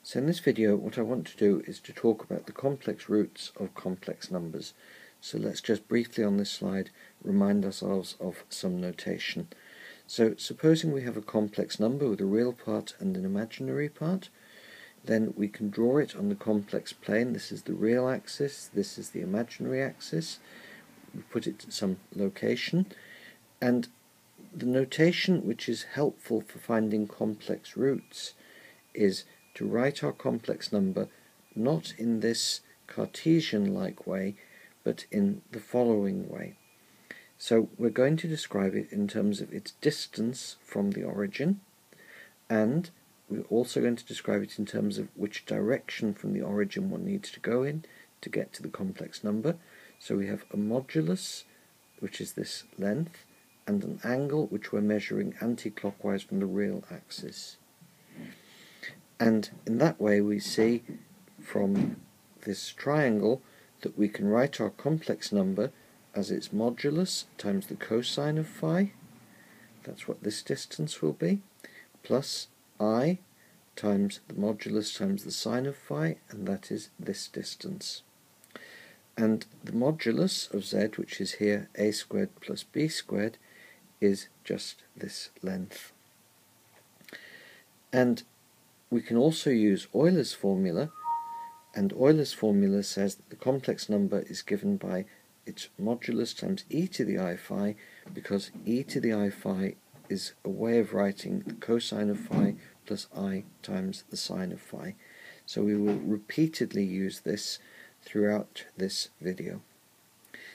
So in this video what I want to do is to talk about the complex roots of complex numbers. So let's just briefly on this slide remind ourselves of some notation. So supposing we have a complex number with a real part and an imaginary part, then we can draw it on the complex plane. This is the real axis, this is the imaginary axis. We put it to some location, and the notation which is helpful for finding complex roots is to write our complex number not in this Cartesian-like way, but in the following way. So we're going to describe it in terms of its distance from the origin, and we're also going to describe it in terms of which direction from the origin one needs to go in to get to the complex number. So we have a modulus, which is this length, and an angle which we're measuring anti-clockwise from the real axis. And in that way we see from this triangle that we can write our complex number as its modulus times the cosine of phi, that's what this distance will be, plus I times the modulus times the sine of phi, and that is this distance. And the modulus of z, which is here a squared plus b squared, is just this length. And we can also use Euler's formula, and Euler's formula says that the complex number is given by its modulus times e to the I phi, because e to the I phi is a way of writing the cosine of phi plus I times the sine of phi. So we will repeatedly use this throughout this video.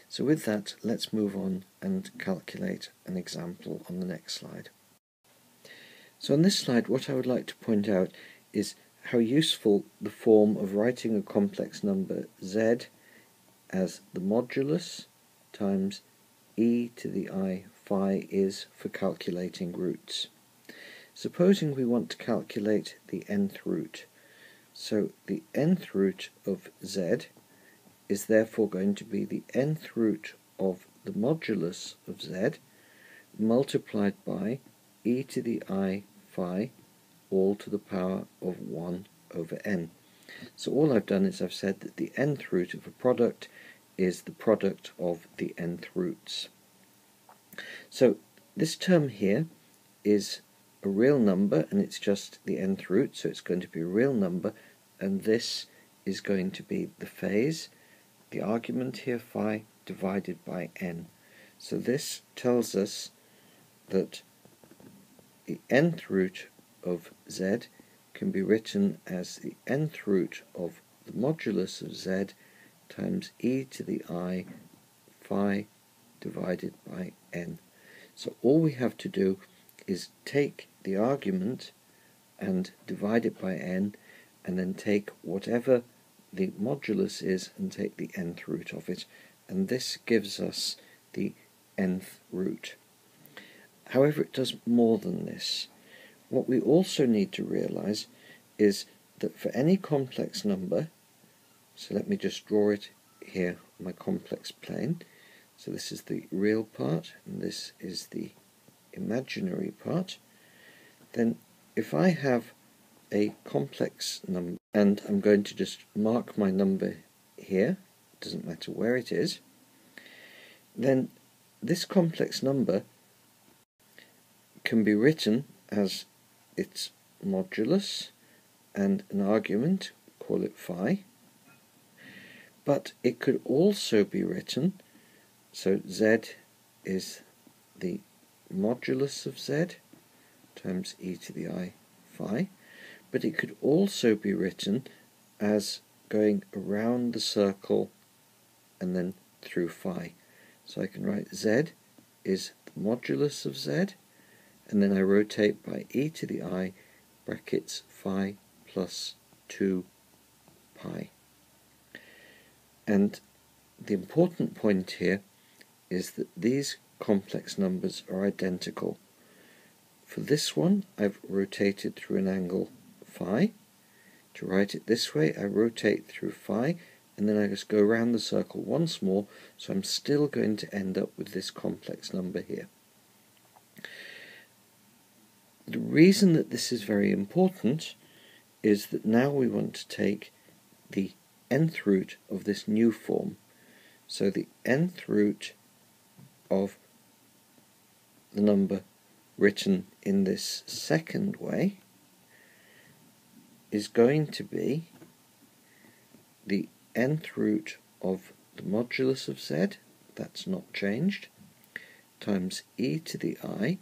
So with that, let's move on and calculate an example on the next slide. So on this slide what I would like to point out is how useful the form of writing a complex number z as the modulus times e to the I phi is for calculating roots. Supposing we want to calculate the nth root. So the nth root of z is therefore going to be the nth root of the modulus of z multiplied by e to the I phi all to the power of 1 over n. So all I've done is I've said that the nth root of a product is the product of the nth roots. So this term here is a real number, and it's just the nth root, so it's going to be a real number, and this is going to be the phase, the argument here phi, divided by n. So this tells us that the nth root of z can be written as the nth root of the modulus of z times e to the I phi divided by n. So all we have to do is take the argument and divide it by n, and then take whatever the modulus is and take the nth root of it, and this gives us the nth root. However, it does more than this. What we also need to realize is that for any complex number, so let me just draw it here on my complex plane. So this is the real part and this is the imaginary part. Then if I have a complex number, and I'm going to just mark my number here, doesn't matter where it is, then this complex number can be written as its modulus and an argument, call it phi, but it could also be written, so z is the modulus of z times e to the I phi, but it could also be written as going around the circle and then through phi. So I can write z is the modulus of z, and then I rotate by e to the I brackets phi plus 2 pi. And the important point here is that these complex numbers are identical. For this one I've rotated through an angle phi. To write it this way I rotate through phi, and then I just go around the circle once more, so I'm still going to end up with this complex number here. The reason that this is very important is that now we want to take the nth root of this new form. So the nth root of the number written in this second way is going to be the nth root of the modulus of z, that's not changed, times e to the I,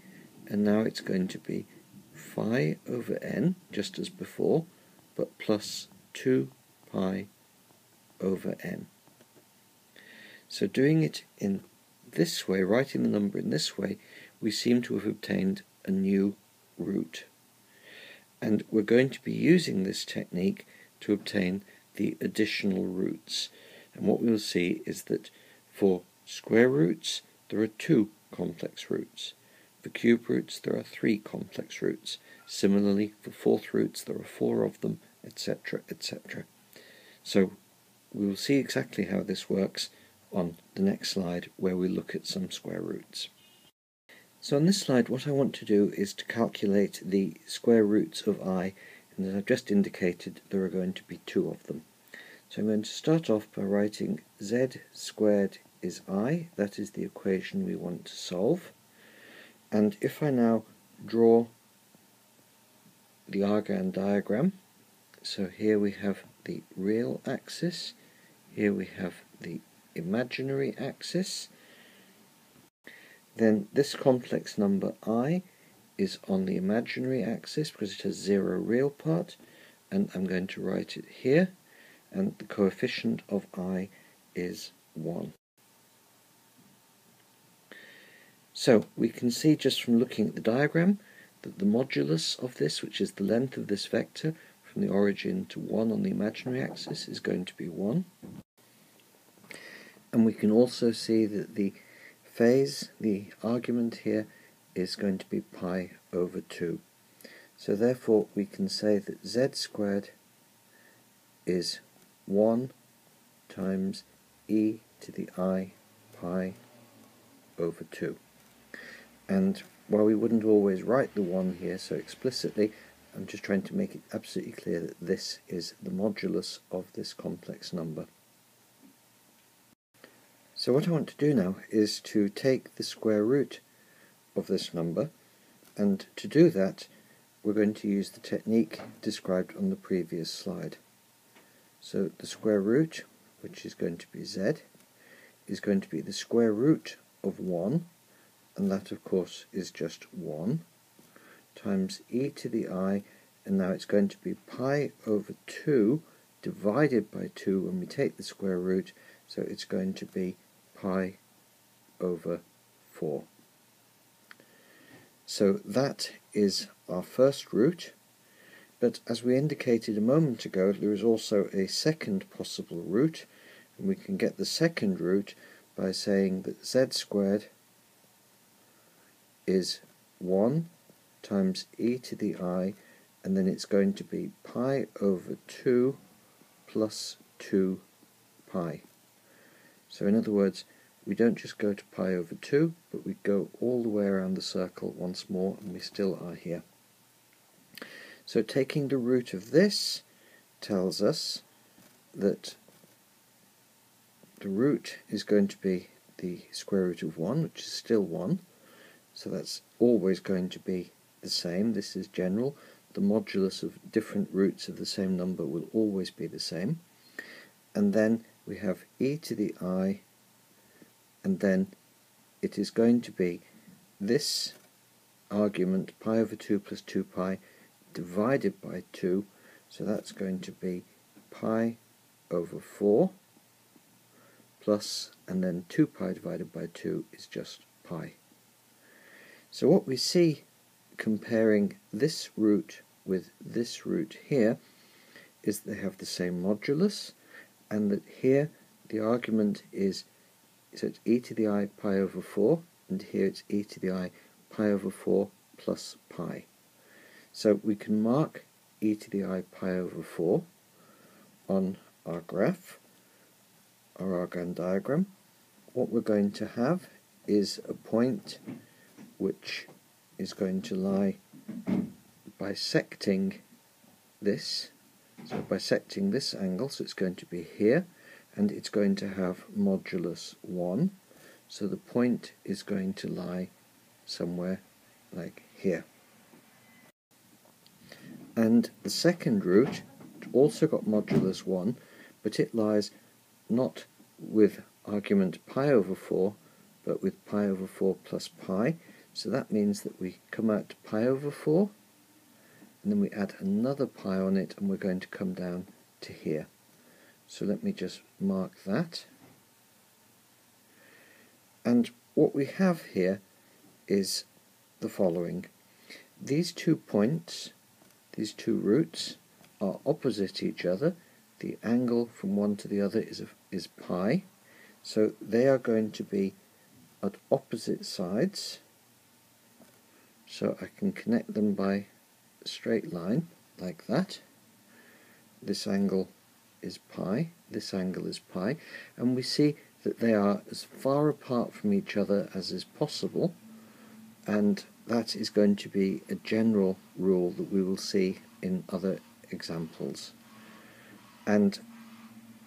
and now it's going to be phi over n, just as before, but plus 2 pi over n. So doing it in this way, writing the number in this way, we seem to have obtained a new root. And we're going to be using this technique to obtain the additional roots. And what we'll see is that for square roots, there are 2 complex roots. For cube roots, there are 3 complex roots. Similarly, for fourth roots, there are 4 of them, etc., etc. So we will see exactly how this works on the next slide, where we look at some square roots. So on this slide, what I want to do is to calculate the square roots of I, and as I've just indicated, there are going to be 2 of them. So I'm going to start off by writing z squared is I, that is the equation we want to solve. And if I now draw the Argand diagram, so here we have the real axis, here we have the imaginary axis, then this complex number I is on the imaginary axis because it has 0 real part, and I'm going to write it here, and the coefficient of I is 1. So we can see just from looking at the diagram that the modulus of this, which is the length of this vector from the origin to 1 on the imaginary axis, is going to be 1. And we can also see that the phase, the argument here, is going to be pi over 2. So therefore we can say that z squared is 1 times e to the I pi over 2. And while we wouldn't always write the 1 here so explicitly, I'm just trying to make it absolutely clear that this is the modulus of this complex number. So what I want to do now is to take the square root of this number, and to do that we're going to use the technique described on the previous slide. So the square root, which is going to be z, is going to be the square root of 1, and that of course is just 1, times e to the I, and now it's going to be pi over 2 divided by 2 when we take the square root, so it's going to be pi over 4. So that is our first root, but as we indicated a moment ago, there is also a second possible root, and we can get the second root by saying that z squared is 1 times e to the I, and then it's going to be pi over 2 plus 2 pi. So in other words, we don't just go to pi over 2, but we go all the way around the circle once more, and we still are here. So taking the root of this tells us that the root is going to be the square root of 1, which is still 1, so that's always going to be the same. This is general. The modulus of different roots of the same number will always be the same. And then we have e to the I, and then it is going to be this argument, pi over 2 plus 2 pi, divided by 2, so that's going to be pi over 4 plus, and then 2 pi divided by 2 is just pi. So what we see comparing this root with this root here is they have the same modulus, and that here the argument is, so it's e to the I pi over 4, and here it's e to the I pi over 4 plus pi. So we can mark e to the I pi over 4 on our graph, our Argand diagram. What we're going to have is a point which is going to lie bisecting this, so bisecting this angle, so it's going to be here, and it's going to have modulus 1, so the point is going to lie somewhere like here. And the second root also got modulus 1, but it lies not with argument pi over 4, but with pi over 4 plus pi, so that means that we come out to pi over 4, and then we add another pi on it, and we're going to come down to here. So let me just mark that. And what we have here is the following. These 2 points, these 2 roots, are opposite each other. The angle from one to the other is pi, so they are going to be at opposite sides, so I can connect them by a straight line like that. This angle is pi, this angle is pi, and we see that they are as far apart from each other as is possible, and that is going to be a general rule that we will see in other examples. And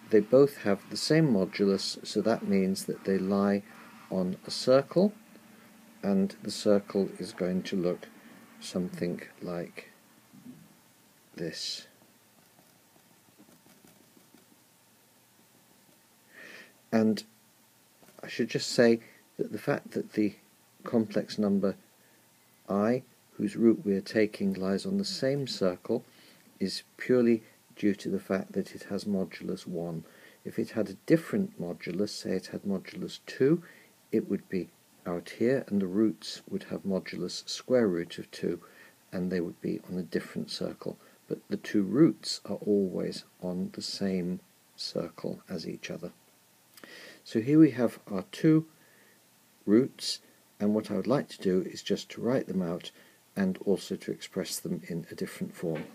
they both have the same modulus, so that means that they lie on a circle, and the circle is going to look something like this. And I should just say that the fact that the complex number I, whose root we are taking, lies on the same circle is purely due to the fact that it has modulus 1. If it had a different modulus, say it had modulus 2, it would be out here, and the roots would have modulus square root of 2, and they would be on a different circle. But the 2 roots are always on the same circle as each other. So here we have our 2 roots, and what I would like to do is just to write them out and also to express them in a different form.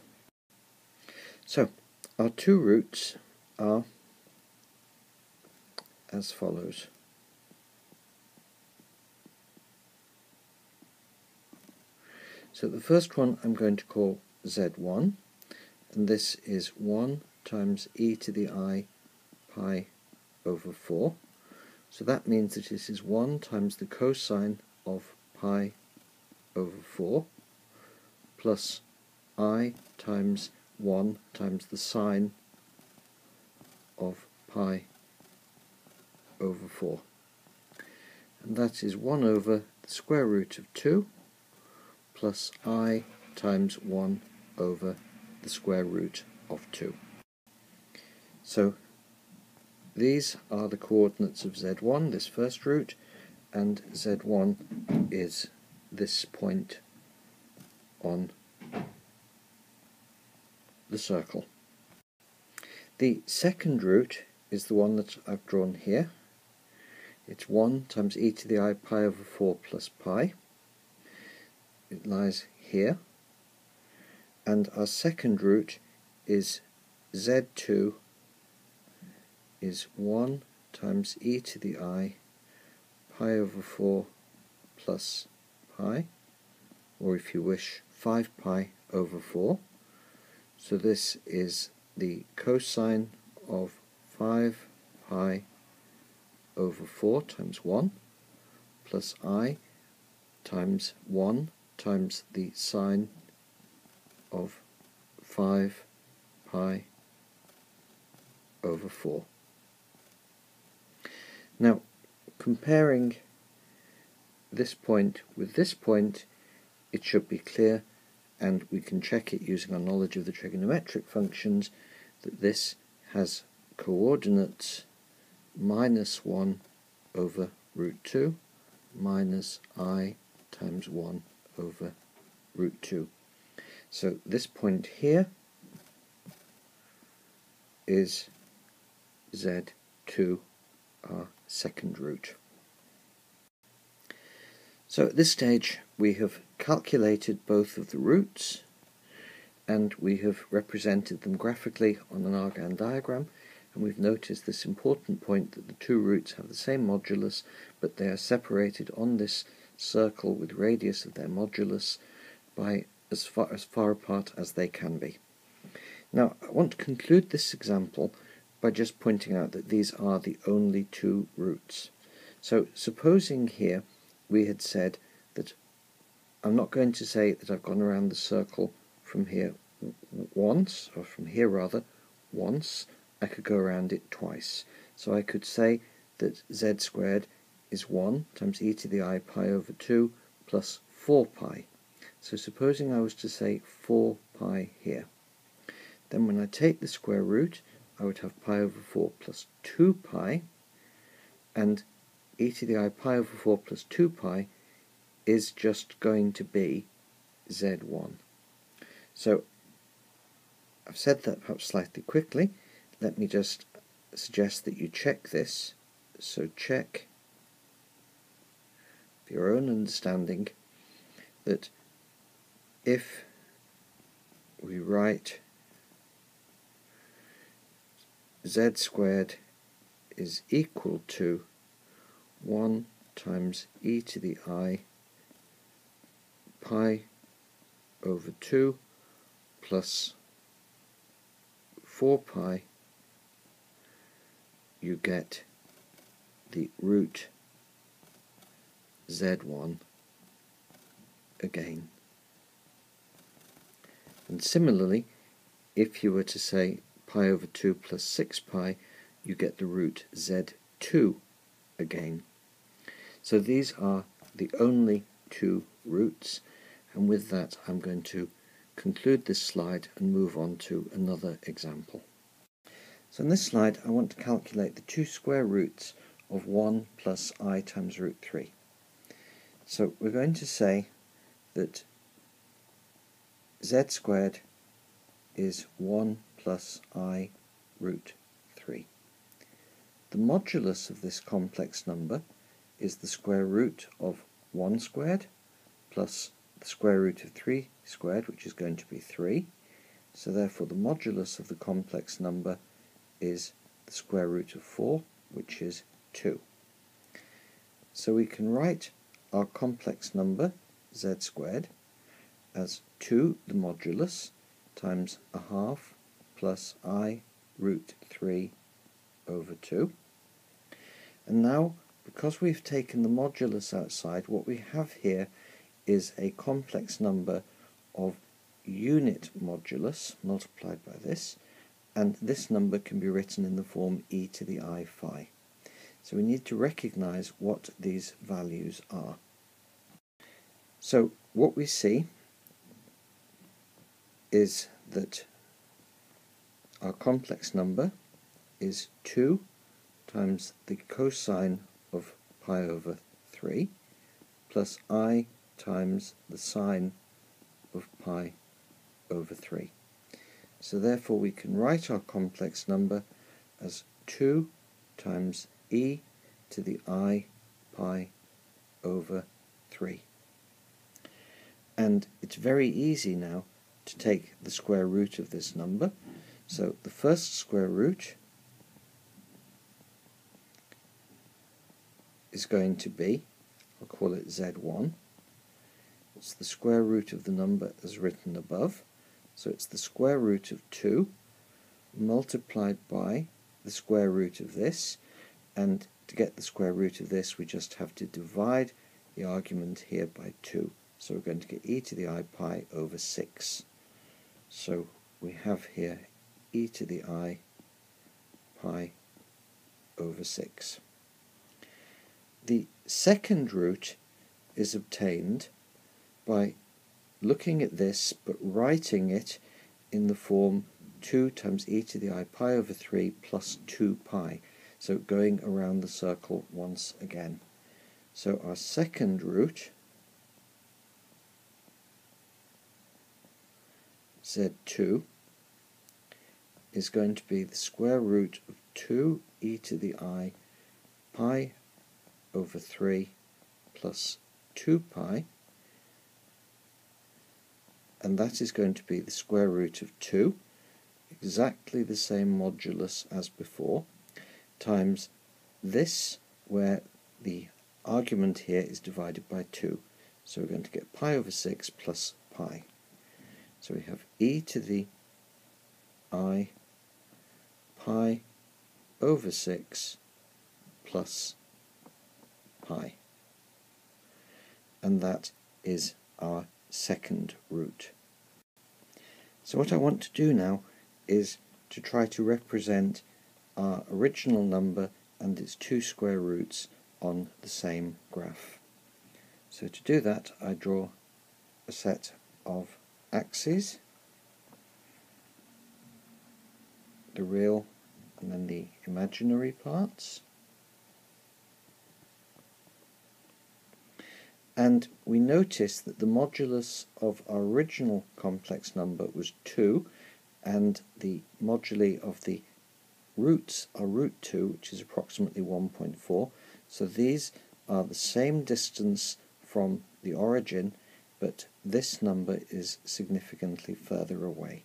So our 2 roots are as follows. So the first one I'm going to call Z1, and this is 1 times e to the I pi over 4. So that means that this is 1 times the cosine of pi over 4 plus I times 1 times the sine of pi over 4. And that is 1 over the square root of 2 plus I times 1 over the square root of 2. So these are the coordinates of Z1, this first root, and Z1 is this point on the circle. The second root is the one that I've drawn here. It's 1 times e to the I pi over 4 plus pi. It lies here. And our second root is Z2 is 1 times e to the I pi over 4 plus pi, or if you wish 5 pi over 4. So this is the cosine of 5 pi over 4 times 1 plus I times 1 times the sine of 5 pi over 4. Now, comparing this point with this point, it should be clear, and we can check it using our knowledge of the trigonometric functions, that this has coordinates minus 1 over root 2 minus I times 1 over root 2. So this point here is Z2, our second root. So at this stage we have calculated both of the roots, and we have represented them graphically on an Argand diagram, and we've noticed this important point that the 2 roots have the same modulus, but they are separated on this circle with radius of their modulus by as far apart as they can be. Now I want to conclude this example by just pointing out that these are the only two roots. So supposing here we had said that I'm not going to say that I've gone around the circle from here once, or from here rather, once. I could go around it twice. So I could say that z squared is 1 times e to the I pi over 2 plus 4 pi. So supposing I was to say 4 pi here, then when I take the square root, I would have pi over 4 plus 2 pi, and e to the I pi over 4 plus 2 pi is just going to be z1. So I've said that perhaps slightly quickly. Let me just suggest that you check this. So check for your own understanding that if we write z squared is equal to 1 times e to the I pi over 2 plus 4 pi, you get the root z1 again. And similarly, if you were to say pi over 2 plus 6 pi, you get the root z2 again. So these are the only two roots, and with that I'm going to conclude this slide and move on to another example. So in this slide I want to calculate the two square roots of 1 plus I times root 3. So we're going to say that z squared is 1 plus I root 3. The modulus of this complex number is the square root of 1 squared plus the square root of 3 squared, which is going to be 3. So therefore the modulus of the complex number is the square root of 4, which is 2. So we can write our complex number, z squared, as 2 the modulus times a half plus I root 3 over 2. And now, because we've taken the modulus outside, what we have here is a complex number of unit modulus multiplied by this, and this number can be written in the form e to the I phi. So we need to recognize what these values are. So what we see is that our complex number is 2 times the cosine of pi over 3 plus I times the sine of pi over 3. So therefore we can write our complex number as 2 times e to the I pi over 3. And it's very easy now to take the square root of this number. So the first square root is going to be, I'll call it z1. It's the square root of the number as written above. So it's the square root of 2 multiplied by the square root of this, and to get the square root of this we just have to divide the argument here by 2. So we're going to get e to the I pi over 6. So we have here e to the I pi over 6. The second root is obtained by looking at this but writing it in the form 2 times e to the I pi over 3 plus 2 pi, so going around the circle once again. So our second root, z2, is going to be the square root of 2 e to the I pi over 3 plus 2 pi, and that is going to be the square root of 2, exactly the same modulus as before, times this, where the argument here is divided by 2. So we're going to get pi over 6 plus pi. So we have e to the I pi over 6 plus pi. And that is our second root. So what I want to do now is to try to represent our original number and its two square roots on the same graph. So to do that, I draw a set of axes, the real and then the imaginary parts. And we notice that the modulus of our original complex number was 2, and the moduli of the roots are root 2, which is approximately 1.4. So these are the same distance from the origin, but this number is significantly further away.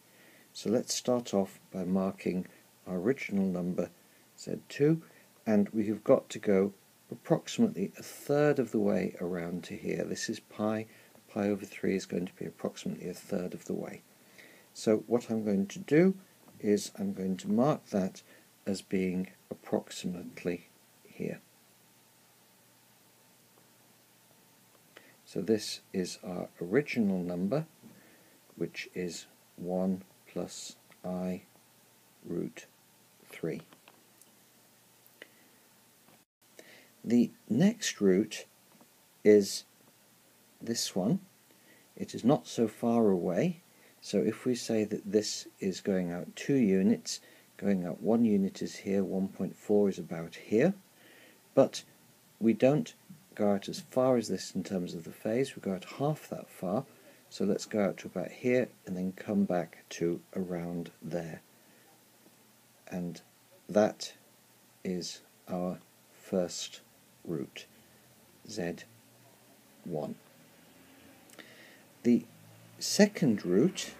So let's start off by marking our original number Z2, and we have got to go approximately a third of the way around to here. This is pi. Pi over 3 is going to be approximately a third of the way. So what I'm going to do is I'm going to mark that as being approximately here. So this is our original number, which is 1 plus I root 3. The next root is this one. It is not so far away, so if we say that this is going out 2 units, going out 1 unit is here, 1.4 is about here, but we don't go out as far as this in terms of the phase, we go out half that far, so let's go out to about here and then come back to around there. And that is our first root, Z1. The second root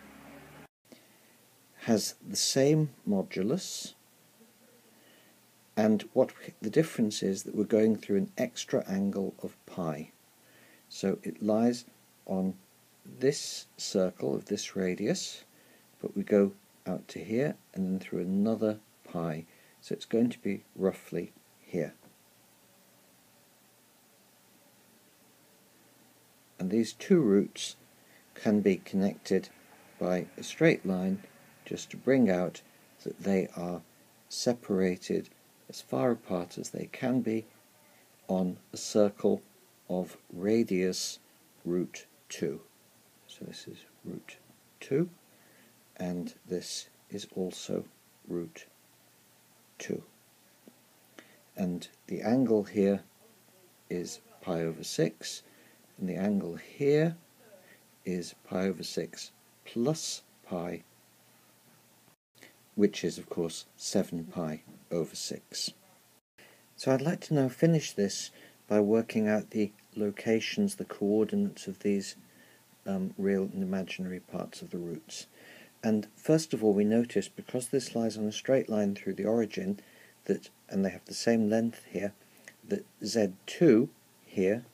has the same modulus, and the difference is that we're going through an extra angle of pi. So it lies on this circle of this radius, but we go out to here and then through another pi. So it's going to be roughly here. And these two roots can be connected by a straight line just to bring out that they are separated as far apart as they can be on a circle of radius root 2. So this is root 2, and this is also root 2. And the angle here is pi over 6, and the angle here is pi over 6 plus pi, which is of course 7 pi over 6. So I'd like to now finish this by working out the locations, the coordinates of these real and imaginary parts of the roots. And first of all, we notice, because this lies on a straight line through the origin, that, and they have the same length here, that Z2 here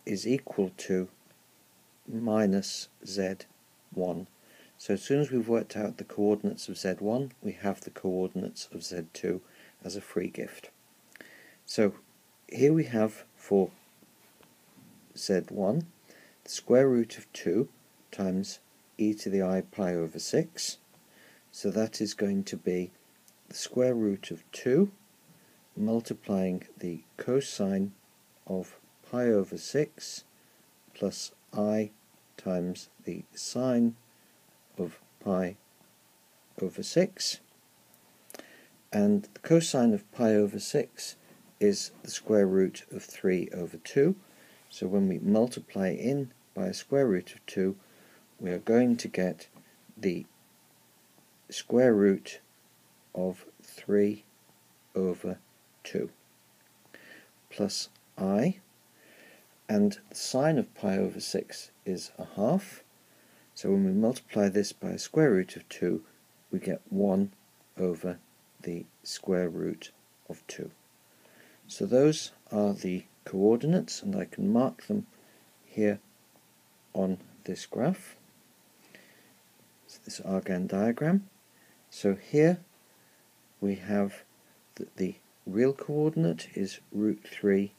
is equal to minus Z1. So as soon as we've worked out the coordinates of Z1, we have the coordinates of Z2 as a free gift. So here we have for Z1 the square root of 2 times e to the I pi over 6. So that is going to be the square root of 2 multiplying the cosine of pi over 6 plus I times the sine of pi over 6, and the cosine of pi over 6 is the square root of 3 over 2, so when we multiply in by a square root of 2 we are going to get the square root of 3 over 2 plus I, and the sine of pi over 6 is a half, so when we multiply this by a square root of 2 we get 1 over the square root of 2. So those are the coordinates, and I can mark them here on this graph. So this Argand diagram. So here we have that the real coordinate is √3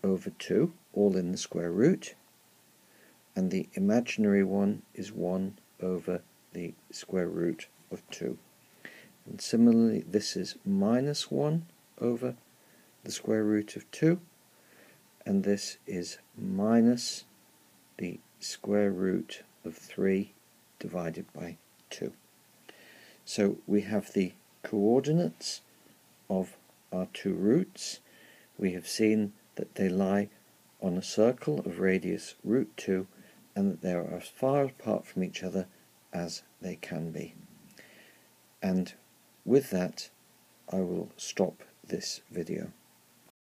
over 2, all in the square root, and the imaginary one is 1 over the square root of 2. And similarly, this is minus 1 over the square root of 2, and this is minus the square root of 3 divided by 2. So we have the coordinates of our two roots. We have seen that they lie on a circle of radius √2 and that they are as far apart from each other as they can be. And with that, I will stop this video.